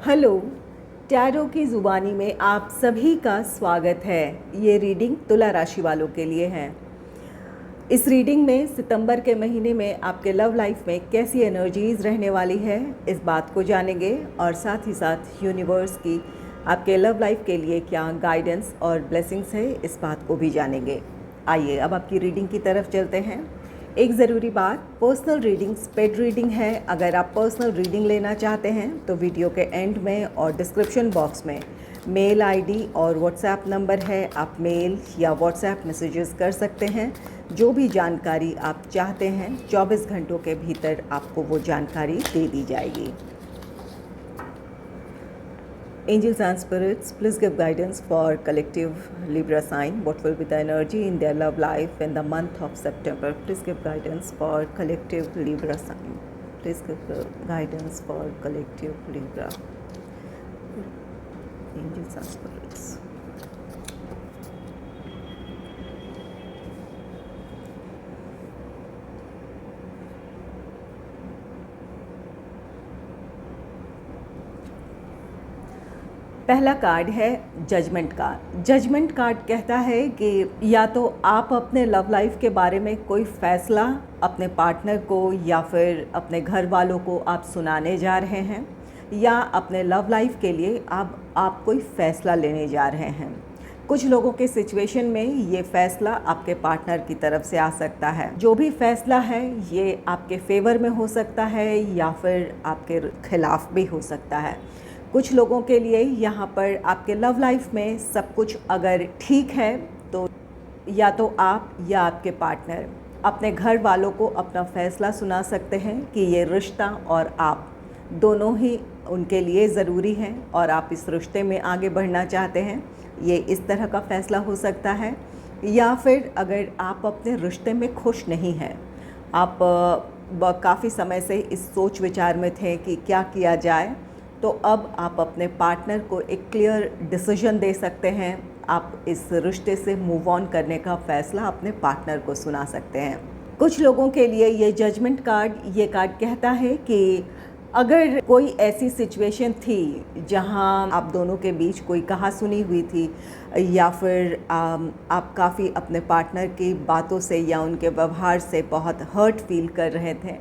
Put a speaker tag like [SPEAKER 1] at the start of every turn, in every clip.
[SPEAKER 1] Hello, tarot की ज़ुबानी में आप सभी का स्वागत है। ये रीडिंग तुला राशि वालों के लिए है। इस रीडिंग में सितंबर के महीने में आपके लव लाइफ में कैसी एनर्जीज़ रहने वाली है, इस बात को जानेंगे और साथ ही साथ यूनिवर्स की आपके लव लाइफ के लिए क्या गाइडेंस और ब्लेसिंग्स है, इस बात को भी जानेंगे। आइए अब आपकी रीडिंग की तरफ चलते हैं। एक ज़रूरी बात, पर्सनल रीडिंग पेड रीडिंग है। अगर आप पर्सनल रीडिंग लेना चाहते हैं तो वीडियो के एंड में और डिस्क्रिप्शन बॉक्स में मेल आईडी और व्हाट्सएप नंबर है, आप मेल या व्हाट्सएप मैसेजेस कर सकते हैं। जो भी जानकारी आप चाहते हैं 24 घंटों के भीतर आपको वो जानकारी दे दी जाएगी। Angels and spirits, please give guidance for collective Libra sign. What will be the energy in their love life in the month of September? Please give guidance for collective Libra sign. Please give guidance for collective Libra. Angels and spirits. पहला card है judgement card. Judgement card कहता है कि या तो आप अपने love life के बारे में कोई फ़ैसला अपने पार्टनर को या फिर अपने घर वालों को आप सुनाने जा रहे हैं, या अपने लव लाइफ के लिए आप कोई फ़ैसला लेने जा रहे हैं। कुछ लोगों के सिचुएशन में ये फ़ैसला आपके पार्टनर की तरफ से आ सकता है। जो भी फ़ैसला है ये आपके फेवर में हो सकता है या फिर आपके खिलाफ भी हो सकता है। कुछ लोगों के लिए यहाँ पर आपके लव लाइफ में सब कुछ अगर ठीक है तो या तो आप या आपके पार्टनर अपने घर वालों को अपना फ़ैसला सुना सकते हैं कि ये रिश्ता और आप दोनों ही उनके लिए ज़रूरी हैं और आप इस रिश्ते में आगे बढ़ना चाहते हैं। ये इस तरह का फ़ैसला हो सकता है। या फिर अगर आप अपने रिश्ते में खुश नहीं हैं, आप काफ़ी समय से इस सोच विचार में थे कि क्या किया जाए, तो अब आप अपने पार्टनर को एक क्लियर डिसीजन दे सकते हैं। आप इस रिश्ते से मूव ऑन करने का फ़ैसला अपने पार्टनर को सुना सकते हैं। कुछ लोगों के लिए ये जजमेंट कार्ड, ये कार्ड कहता है कि अगर कोई ऐसी सिचुएशन थी जहां आप दोनों के बीच कोई कहासुनी हुई थी या फिर आप काफ़ी अपने पार्टनर की बातों से या उनके व्यवहार से बहुत हर्ट फील कर रहे थे,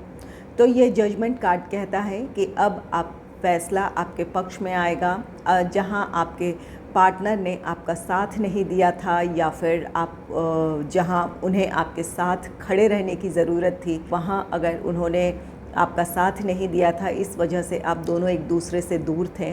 [SPEAKER 1] तो ये जजमेंट कार्ड कहता है कि अब आप फ़ैसला आपके पक्ष में आएगा। जहां आपके पार्टनर ने आपका साथ नहीं दिया था या फिर आप जहां उन्हें आपके साथ खड़े रहने की ज़रूरत थी, वहां अगर उन्होंने आपका साथ नहीं दिया था, इस वजह से आप दोनों एक दूसरे से दूर थे,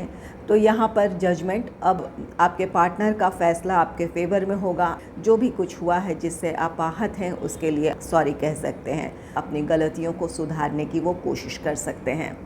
[SPEAKER 1] तो यहाँ पर जजमेंट अब आपके पार्टनर का फ़ैसला आपके फेवर में होगा। जो भी कुछ हुआ है जिससे आप आहत हैं उसके लिए सॉरी कह सकते हैं, अपनी गलतियों को सुधारने की वो कोशिश कर सकते हैं।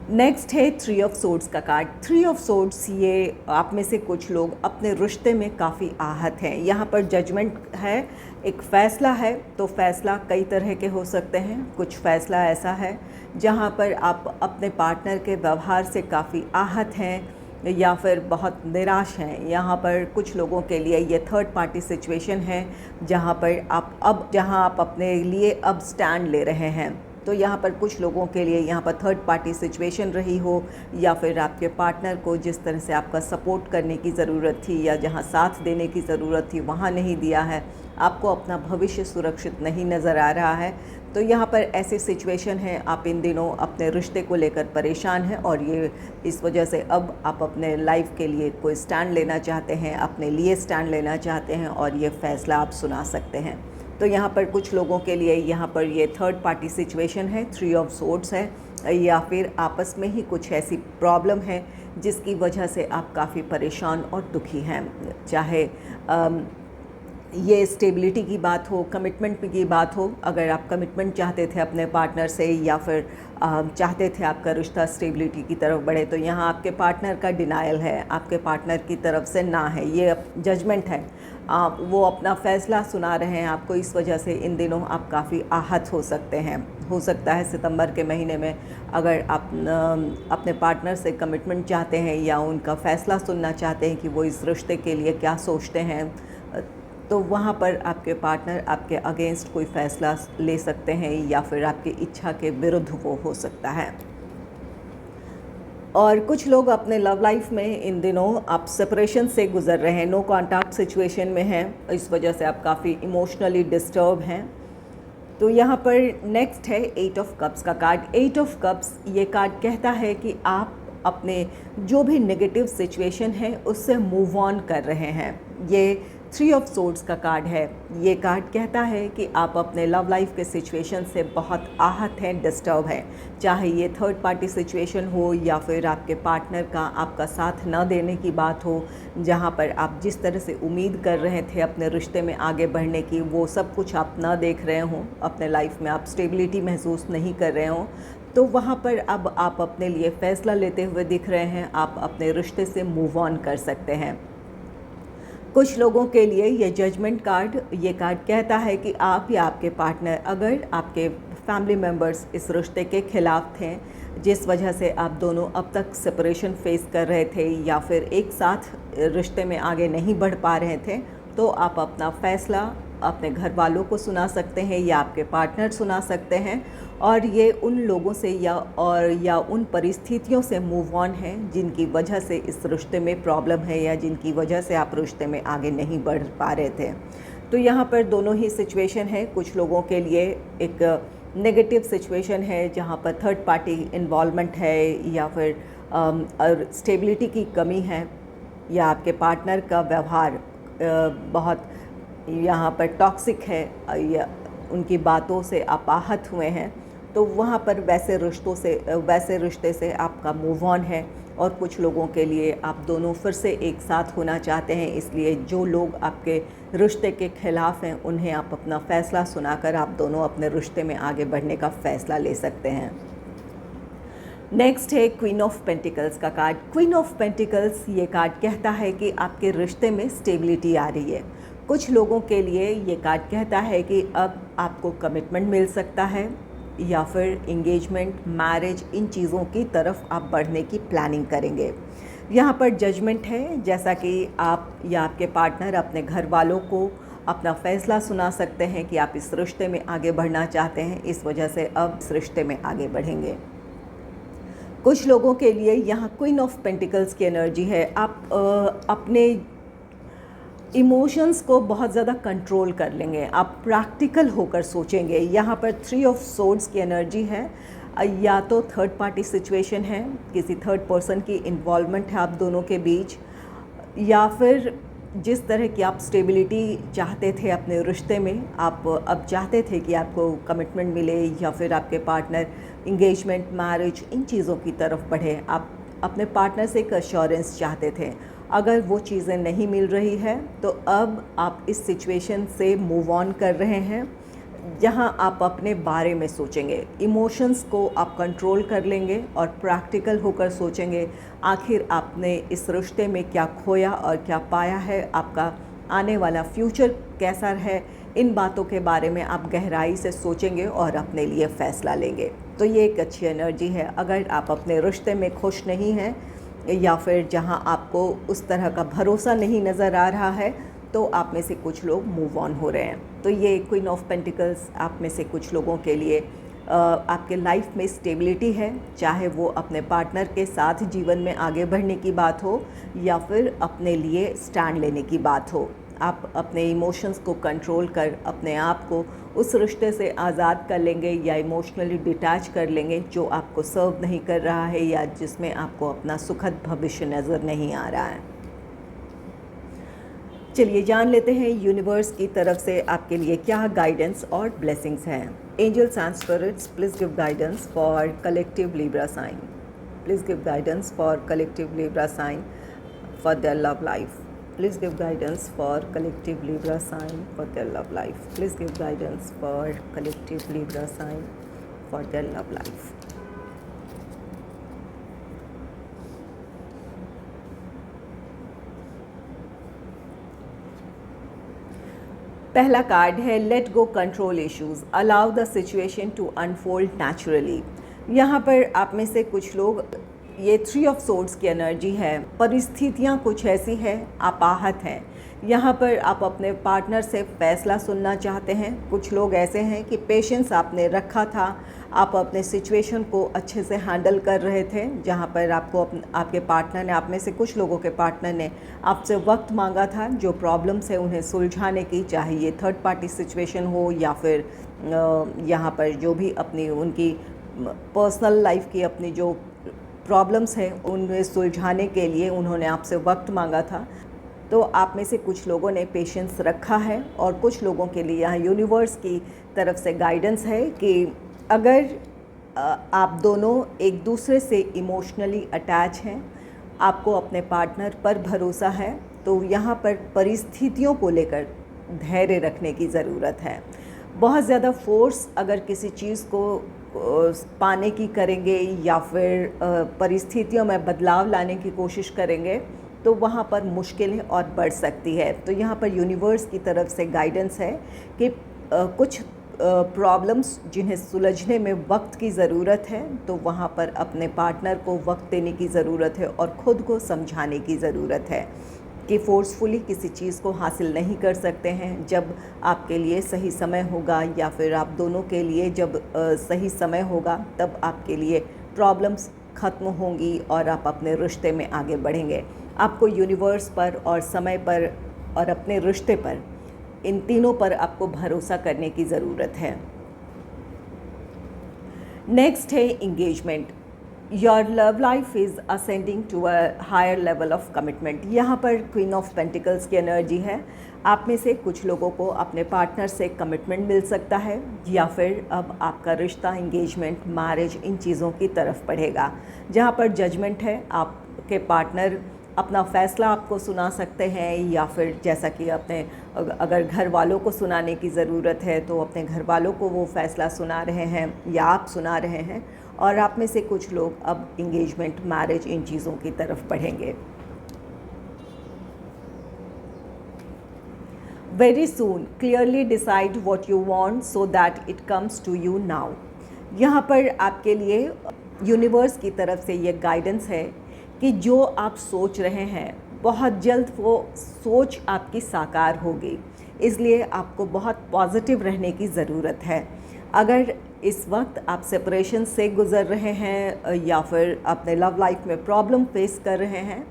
[SPEAKER 1] नेक्स्ट है 3 ऑफ सोर्ड्स का कार्ड। 3 ऑफ सोर्ड्स, ये आप में से कुछ लोग अपने रिश्ते में काफ़ी आहत हैं। यहाँ पर जजमेंट है, एक फ़ैसला है, तो फ़ैसला कई तरह के हो सकते हैं। कुछ फ़ैसला ऐसा है जहाँ पर आप अपने पार्टनर के व्यवहार से काफ़ी आहत हैं या फिर बहुत निराश हैं। यहाँ पर कुछ लोगों के लिए ये थर्ड पार्टी सिचुएशन है जहाँ आप अपने लिए अब स्टैंड ले रहे हैं। तो यहाँ पर कुछ लोगों के लिए यहाँ पर थर्ड पार्टी सिचुएशन रही हो या फिर आपके पार्टनर को जिस तरह से आपका सपोर्ट करने की ज़रूरत थी या जहाँ साथ देने की ज़रूरत थी वहाँ नहीं दिया है, आपको अपना भविष्य सुरक्षित नहीं नज़र आ रहा है। तो यहाँ पर ऐसी सिचुएशन है, आप इन दिनों अपने रिश्ते को लेकर परेशान हैं और ये इस वजह से अब आप अपने लाइफ के लिए कोई स्टैंड लेना चाहते हैं, अपने लिए स्टैंड लेना चाहते हैं और ये फ़ैसला आप सुना सकते हैं। तो यहाँ पर कुछ लोगों के लिए यहाँ पर ये थर्ड पार्टी सिचुएशन है, 3 ऑफ सोर्ड्स है, या फिर आपस में ही कुछ ऐसी प्रॉब्लम है जिसकी वजह से आप काफ़ी परेशान और दुखी हैं। चाहे ये स्टेबिलिटी की बात हो, कमिटमेंट की बात हो, अगर आप कमिटमेंट चाहते थे अपने पार्टनर से या फिर चाहते थे आपका रिश्ता स्टेबिलिटी की तरफ बढ़े, तो यहाँ आपके पार्टनर का डिनायल है, आपके पार्टनर की तरफ से ना है, ये जजमेंट है। वो अपना फ़ैसला सुना रहे हैं आपको, इस वजह से इन दिनों आप काफ़ी आहत हो सकते हैं। हो सकता है सितंबर के महीने में अगर आप अपने पार्टनर से कमिटमेंट चाहते हैं या उनका फ़ैसला सुनना चाहते हैं कि वो इस रिश्ते के लिए क्या सोचते हैं, तो वहाँ पर आपके पार्टनर आपके अगेंस्ट कोई फ़ैसला ले सकते हैं या फिर आपकी इच्छा के विरुद्ध वो हो सकता है। और कुछ लोग अपने लव लाइफ में इन दिनों आप सेपरेशन से गुज़र रहे हैं, नो कॉन्टैक्ट सिचुएशन में हैं, इस वजह से आप काफ़ी इमोशनली डिस्टर्ब हैं। तो यहाँ पर नेक्स्ट है 8 ऑफ कप्स का कार्ड। 8 ऑफ कप्स ये कार्ड कहता है कि आप अपने जो भी नेगेटिव सिचुएशन है उससे मूव ऑन कर रहे हैं। ये 3 ऑफ सोर्ड्स का कार्ड है। ये कार्ड कहता है कि आप अपने लव लाइफ के सिचुएशन से बहुत आहत हैं, डिस्टर्ब हैं, चाहे ये थर्ड पार्टी सिचुएशन हो या फिर आपके पार्टनर का आपका साथ न देने की बात हो, जहाँ पर आप जिस तरह से उम्मीद कर रहे थे अपने रिश्ते में आगे बढ़ने की, वो सब कुछ आप ना देख रहे हों, अपने लाइफ में आप स्टेबिलिटी महसूस नहीं कर रहे हों, तो वहाँ पर अब आप अपने लिए फ़ैसला लेते हुए दिख रहे हैं। आप अपने रिश्ते से मूव ऑन कर सकते हैं। कुछ लोगों के लिए ये जजमेंट कार्ड, ये कार्ड कहता है कि आप या आपके पार्टनर, अगर आपके फैमिली मेम्बर्स इस रिश्ते के ख़िलाफ़ थे, जिस वजह से आप दोनों अब तक सेपरेशन फेस कर रहे थे या फिर एक साथ रिश्ते में आगे नहीं बढ़ पा रहे थे, तो आप अपना फ़ैसला अपने घर वालों को सुना सकते हैं या आपके पार्टनर सुना सकते हैं। और ये उन लोगों से या उन परिस्थितियों से मूव ऑन है जिनकी वजह से इस रिश्ते में प्रॉब्लम है या जिनकी वजह से आप रिश्ते में आगे नहीं बढ़ पा रहे थे। तो यहाँ पर दोनों ही सिचुएशन है। कुछ लोगों के लिए एक नेगेटिव सिचुएशन है जहाँ पर थर्ड पार्टी इन्वॉल्वमेंट है या फिर स्टेबिलिटी की कमी है या आपके पार्टनर का व्यवहार बहुत यहाँ पर टॉक्सिक है या उनकी बातों से आप आहत हुए हैं, तो वहाँ पर वैसे रिश्ते से आपका मूव ऑन है। और कुछ लोगों के लिए आप दोनों फिर से एक साथ होना चाहते हैं, इसलिए जो लोग आपके रिश्ते के ख़िलाफ़ हैं उन्हें आप अपना फ़ैसला सुनाकर आप दोनों अपने रिश्ते में आगे बढ़ने का फ़ैसला ले सकते हैं। नेक्स्ट है क्वीन ऑफ पेंटिकल्स का कार्ड। क्वीन ऑफ पेंटिकल्स ये कार्ड कहता है कि आपके रिश्ते में स्टेबिलिटी आ रही है। कुछ लोगों के लिए ये कार्ड कहता है कि अब आपको कमिटमेंट मिल सकता है या फिर इंगेजमेंट, मैरिज, इन चीज़ों की तरफ आप बढ़ने की प्लानिंग करेंगे। यहाँ पर जजमेंट है, जैसा कि आप या आपके पार्टनर अपने घर वालों को अपना फ़ैसला सुना सकते हैं कि आप इस रिश्ते में आगे बढ़ना चाहते हैं, इस वजह से अब इस रिश्ते में आगे बढ़ेंगे। कुछ लोगों के लिए यहाँ क्वीन ऑफ पेंटिकल्स की एनर्जी है। आप अपने इमोशंस को बहुत ज़्यादा कंट्रोल कर लेंगे, आप प्रैक्टिकल होकर सोचेंगे। यहाँ पर 3 ऑफ सोर्ड्स की एनर्जी है। या तो थर्ड पार्टी सिचुएशन है, किसी थर्ड पर्सन की इन्वॉल्वमेंट है आप दोनों के बीच, या फिर जिस तरह की आप स्टेबिलिटी चाहते थे अपने रिश्ते में, आप अब चाहते थे कि आपको कमिटमेंट मिले या फिर आपके पार्टनर इंगेजमेंट, मैरिज, इन चीज़ों की तरफ बढ़े। आप अपने पार्टनर से एक अश्योरेंस चाहते थे। अगर वो चीज़ें नहीं मिल रही है तो अब आप इस सिचुएशन से मूव ऑन कर रहे हैं, जहां आप अपने बारे में सोचेंगे, इमोशंस को आप कंट्रोल कर लेंगे और प्रैक्टिकल होकर सोचेंगे आखिर आपने इस रिश्ते में क्या खोया और क्या पाया है, आपका आने वाला फ्यूचर कैसा है। इन बातों के बारे में आप गहराई से सोचेंगे और अपने लिए फ़ैसला लेंगे। तो ये एक अच्छी एनर्जी है। अगर आप अपने रिश्ते में खुश नहीं हैं या फिर जहां आपको उस तरह का भरोसा नहीं नज़र आ रहा है, तो आप में से कुछ लोग मूव ऑन हो रहे हैं। तो ये क्वीन ऑफ पेंटिकल्स आप में से कुछ लोगों के लिए आपके लाइफ में स्टेबिलिटी है, चाहे वो अपने पार्टनर के साथ जीवन में आगे बढ़ने की बात हो या फिर अपने लिए स्टैंड लेने की बात हो। आप अपने इमोशंस को कंट्रोल कर अपने आप को उस रिश्ते से आज़ाद कर लेंगे या इमोशनली डिटैच कर लेंगे जो आपको सर्व नहीं कर रहा है या जिसमें आपको अपना सुखद भविष्य नज़र नहीं आ रहा है। चलिए जान लेते हैं यूनिवर्स की तरफ से आपके लिए क्या गाइडेंस और ब्लेसिंग्स हैं। Angels and spirits, please give guidance for collective Libra sign. Please give guidance for collective Libra sign for their love life. Please give guidance for collective Libra sign for their love life. Please give guidance for collective Libra sign for their love life. पहला card है let go control issues, allow the situation to unfold naturally. यहाँ पर आप में से कुछ लोग, ये 3 ऑफ सोर्ड्स की एनर्जी है, परिस्थितियाँ कुछ ऐसी है, आप आहत हैं यहाँ पर आप अपने पार्टनर से फ़ैसला सुनना चाहते हैं। कुछ लोग ऐसे हैं कि पेशेंस आपने रखा था, आप अपने सिचुएशन को अच्छे से हैंडल कर रहे थे, जहाँ पर आपके पार्टनर ने, आप में से कुछ लोगों के पार्टनर ने आपसे वक्त मांगा था जो प्रॉब्लम्स है उन्हें सुलझाने की, चाहे ये थर्ड पार्टी सिचुएशन हो या फिर यहाँ पर जो भी अपनी उनकी पर्सनल लाइफ की अपनी जो प्रॉब्लम्स हैं उन्हें सुलझाने के लिए उन्होंने आपसे वक्त मांगा था। तो आप में से कुछ लोगों ने पेशेंस रखा है और कुछ लोगों के लिए यहाँ यूनिवर्स की तरफ से गाइडेंस है कि अगर आप दोनों एक दूसरे से इमोशनली अटैच हैं, आपको अपने पार्टनर पर भरोसा है, तो यहाँ पर परिस्थितियों को लेकर धैर्य रखने की ज़रूरत है। बहुत ज़्यादा फोर्स अगर किसी चीज़ को पाने की करेंगे या फिर परिस्थितियों में बदलाव लाने की कोशिश करेंगे तो वहाँ पर मुश्किलें और बढ़ सकती है। तो यहाँ पर यूनिवर्स की तरफ से गाइडेंस है कि कुछ प्रॉब्लम्स जिन्हें सुलझने में वक्त की ज़रूरत है, तो वहाँ पर अपने पार्टनर को वक्त देने की ज़रूरत है और ख़ुद को समझाने की ज़रूरत है कि फ़ोर्सफुली किसी चीज़ को हासिल नहीं कर सकते हैं। जब आपके लिए सही समय होगा या फिर आप दोनों के लिए जब सही समय होगा, तब आपके लिए प्रॉब्लम्स ख़त्म होंगी और आप अपने रिश्ते में आगे बढ़ेंगे। आपको यूनिवर्स पर और समय पर और अपने रिश्ते पर, इन तीनों पर आपको भरोसा करने की ज़रूरत है। नेक्स्ट है engagement. Your love life is ascending to a higher level of commitment. यहाँ पर क्वीन ऑफ पेंटिकल्स की एनर्जी है। आप में से कुछ लोगों को अपने पार्टनर से कमिटमेंट मिल सकता है या फिर अब आपका रिश्ता, इंगेजमेंट, मैरिज, इन चीज़ों की तरफ बढ़ेगा। जहाँ पर जजमेंट है, आपके पार्टनर अपना फ़ैसला आपको सुना सकते हैं या फिर जैसा कि अपने अगर घर वालों को सुनाने की ज़रूरत है तो अपने घर वालों को वो फ़ैसला सुना रहे हैं या आप सुना रहे हैं। और आप में से कुछ लोग अब इंगेजमेंट, मैरिज, इन चीज़ों की तरफ बढ़ेंगे। Very soon clearly decide what you want so that it comes to you now. यहाँ पर आपके लिए यूनिवर्स की तरफ से ये गाइडेंस है कि जो आप सोच रहे हैं बहुत जल्द वो सोच आपकी साकार होगी, इसलिए आपको बहुत पॉजिटिव रहने की ज़रूरत है। अगर इस वक्त आप सेपरेशन से गुज़र रहे हैं या फिर अपने लव लाइफ में प्रॉब्लम फेस कर रहे हैं,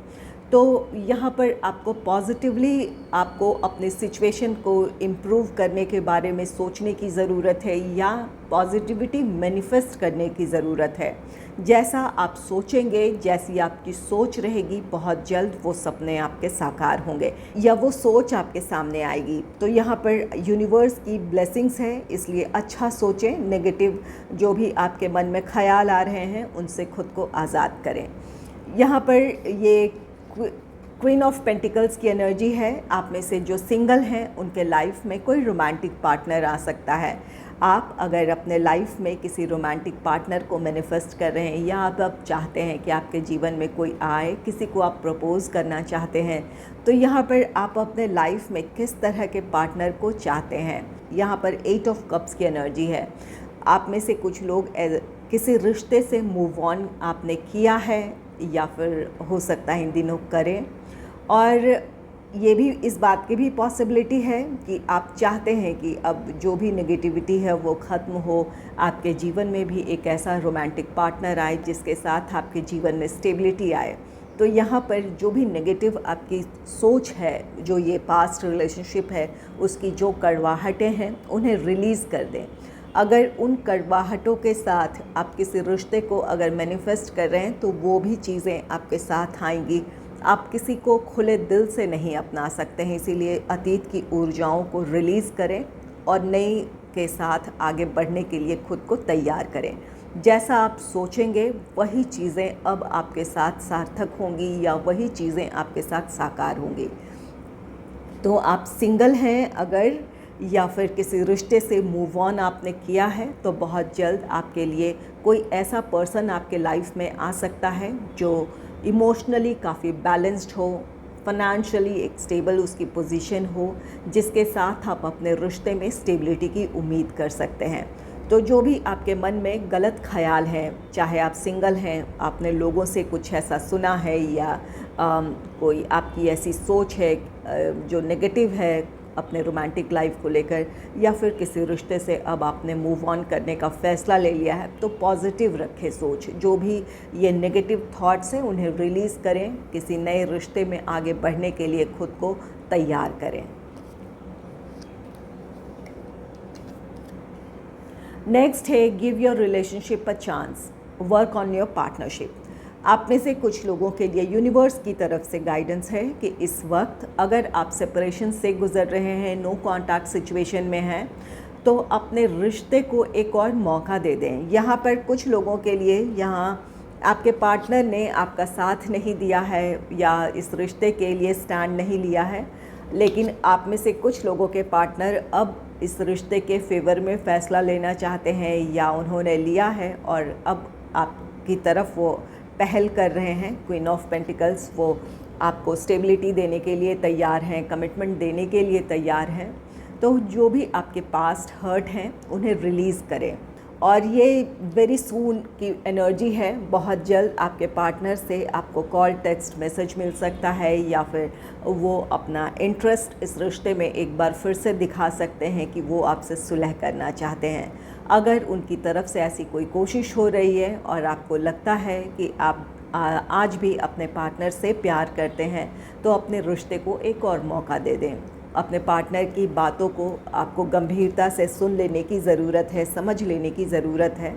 [SPEAKER 1] तो यहाँ पर आपको पॉजिटिवली आपको अपने सिचुएशन को इम्प्रूव करने के बारे में सोचने की ज़रूरत है या पॉजिटिविटी मैनिफेस्ट करने की ज़रूरत है। जैसा आप सोचेंगे, जैसी आपकी सोच रहेगी, बहुत जल्द वो सपने आपके साकार होंगे या वो सोच आपके सामने आएगी। तो यहाँ पर यूनिवर्स की ब्लेसिंग्स है, इसलिए अच्छा सोचें। नेगेटिव जो भी आपके मन में ख्याल आ रहे हैं उनसे खुद को आज़ाद करें। यहाँ पर ये क्वीन ऑफ पेंटिकल्स की एनर्जी है। आप में से जो सिंगल हैं उनके लाइफ में कोई रोमांटिक पार्टनर आ सकता है। आप अगर अपने लाइफ में किसी रोमांटिक पार्टनर को मैनिफेस्ट कर रहे हैं या आप चाहते हैं कि आपके जीवन में कोई आए, किसी को आप प्रपोज़ करना चाहते हैं, तो यहाँ पर आप अपने लाइफ में किस तरह के पार्टनर को चाहते हैं। यहाँ पर 8 ऑफ कप्स की एनर्जी है। आप में से कुछ लोग किसी रिश्ते से मूव ऑन आपने किया है या फिर हो सकता है इन दिनों करें, और ये भी इस बात की भी पॉसिबिलिटी है कि आप चाहते हैं कि अब जो भी नेगेटिविटी है वो ख़त्म हो, आपके जीवन में भी एक ऐसा रोमांटिक पार्टनर आए जिसके साथ आपके जीवन में स्टेबिलिटी आए। तो यहाँ पर जो भी नेगेटिव आपकी सोच है, जो ये पास्ट रिलेशनशिप है, उसकी जो कड़वाहटें हैं उन्हें रिलीज़ कर दें। अगर उन कड़वाहटों के साथ आप किसी रिश्ते को अगर मैनिफेस्ट कर रहे हैं तो वो भी चीज़ें आपके साथ आएंगी। आप किसी को खुले दिल से नहीं अपना सकते हैं, इसीलिए अतीत की ऊर्जाओं को रिलीज़ करें और नई के साथ आगे बढ़ने के लिए खुद को तैयार करें। जैसा आप सोचेंगे वही चीज़ें अब आपके साथ सार्थक होंगी या वही चीज़ें आपके साथ साकार होंगी। तो आप सिंगल हैं अगर, या फिर किसी रिश्ते से मूव ऑन आपने किया है, तो बहुत जल्द आपके लिए कोई ऐसा पर्सन आपके लाइफ में आ सकता है जो इमोशनली काफ़ी बैलेंस्ड हो, फाइनेंशियली एक स्टेबल उसकी पोजीशन हो, जिसके साथ आप अपने रिश्ते में स्टेबिलिटी की उम्मीद कर सकते हैं। तो जो भी आपके मन में गलत ख्याल है, चाहे आप सिंगल हैं, आपने लोगों से कुछ ऐसा सुना है या कोई आपकी ऐसी सोच है जो नेगेटिव है अपने रोमांटिक लाइफ को लेकर, या फिर किसी रिश्ते से अब आपने मूव ऑन करने का फ़ैसला ले लिया है, तो पॉजिटिव रखें सोच। जो भी ये नेगेटिव थॉट्स हैं उन्हें रिलीज़ करें, किसी नए रिश्ते में आगे बढ़ने के लिए खुद को तैयार करें। नेक्स्ट है give your relationship a chance, work on your partnership. आप में से कुछ लोगों के लिए यूनिवर्स की तरफ से गाइडेंस है कि इस वक्त अगर आप सेपरेशन से गुज़र रहे हैं, नो कॉन्टैक्ट सिचुएशन में हैं, तो अपने रिश्ते को एक और मौका दे दें। यहाँ पर कुछ लोगों के लिए यहाँ आपके पार्टनर ने आपका साथ नहीं दिया है या इस रिश्ते के लिए स्टैंड नहीं लिया है, लेकिन आप में से कुछ लोगों के पार्टनर अब इस रिश्ते के फेवर में फ़ैसला लेना चाहते हैं या उन्होंने लिया है और अब आपकी तरफ वो पहल कर रहे हैं। क्वीन ऑफ पेंटिकल्स, वो आपको स्टेबिलिटी देने के लिए तैयार हैं, कमिटमेंट देने के लिए तैयार हैं। तो जो भी आपके पास्ट हर्ट हैं उन्हें रिलीज़ करें, और ये वेरी सून की एनर्जी है। बहुत जल्द आपके पार्टनर से आपको कॉल, टेक्स्ट, मैसेज मिल सकता है, या फिर वो अपना इंटरेस्ट इस रिश्ते में एक बार फिर से दिखा सकते हैं कि वो आपसे सुलह करना चाहते हैं। अगर उनकी तरफ से ऐसी कोई कोशिश हो रही है और आपको लगता है कि आप आज भी अपने पार्टनर से प्यार करते हैं, तो अपने रिश्ते को एक और मौका दे दें। अपने पार्टनर की बातों को आपको गंभीरता से सुन लेने की ज़रूरत है, समझ लेने की ज़रूरत है,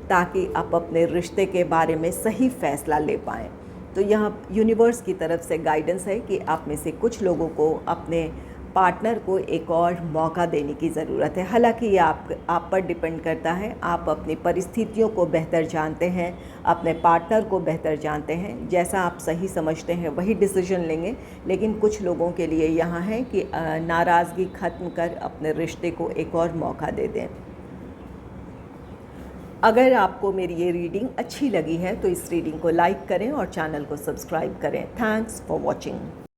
[SPEAKER 1] ताकि आप अपने रिश्ते के बारे में सही फ़ैसला ले पाएँ। तो यहाँ यूनिवर्स की तरफ से गाइडेंस है कि आप में से कुछ लोगों को अपने पार्टनर को एक और मौका देने की ज़रूरत है। हालांकि ये आप पर डिपेंड करता है। आप अपनी परिस्थितियों को बेहतर जानते हैं, अपने पार्टनर को बेहतर जानते हैं। जैसा आप सही समझते हैं वही डिसीजन लेंगे, लेकिन कुछ लोगों के लिए यहाँ है कि नाराज़गी ख़त्म कर अपने रिश्ते को एक और मौका दे दें। अगर आपको मेरी ये रीडिंग अच्छी लगी है तो इस रीडिंग को लाइक करें और चैनल को सब्सक्राइब करें। Thanks for watching.